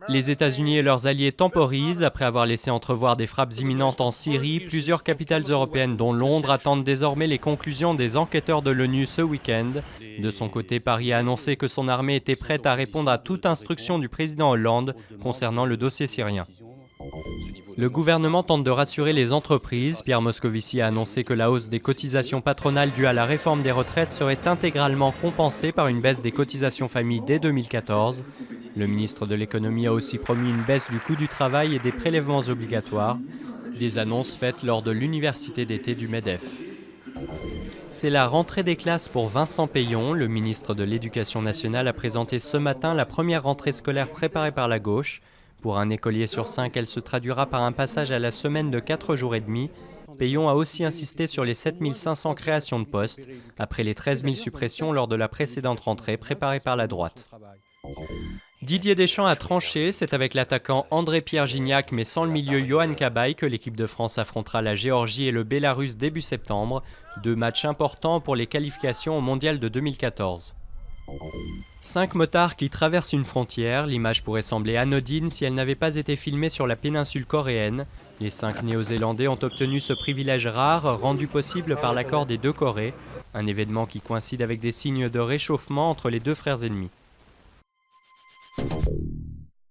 Les États-Unis et leurs alliés temporisent. Après avoir laissé entrevoir des frappes imminentes en Syrie, plusieurs capitales européennes, dont Londres, attendent désormais les conclusions des enquêteurs de l'ONU ce week-end. De son côté, Paris a annoncé que son armée était prête à répondre à toute instruction du président Hollande concernant le dossier syrien. Le gouvernement tente de rassurer les entreprises. Pierre Moscovici a annoncé que la hausse des cotisations patronales due à la réforme des retraites serait intégralement compensée par une baisse des cotisations famille dès 2014. Le ministre de l'économie a aussi promis une baisse du coût du travail et des prélèvements obligatoires, des annonces faites lors de l'université d'été du MEDEF. C'est la rentrée des classes pour Vincent Peillon. Le ministre de l'Éducation nationale a présenté ce matin la première rentrée scolaire préparée par la gauche. Pour un écolier sur 5, elle se traduira par un passage à la semaine de 4 jours et demi. Peillon a aussi insisté sur les 7 500 créations de postes, après les 13 000 suppressions lors de la précédente rentrée préparée par la droite. Didier Deschamps a tranché, c'est avec l'attaquant André-Pierre Gignac mais sans le milieu Yohan Cabaye que l'équipe de France affrontera la Géorgie et le Bélarus début septembre. 2 matchs importants pour les qualifications au mondial de 2014. 5 motards qui traversent une frontière, l'image pourrait sembler anodine si elle n'avait pas été filmée sur la péninsule coréenne. Les 5 Néo-Zélandais ont obtenu ce privilège rare, rendu possible par l'accord des 2 Corées, un événement qui coïncide avec des signes de réchauffement entre les 2 frères ennemis.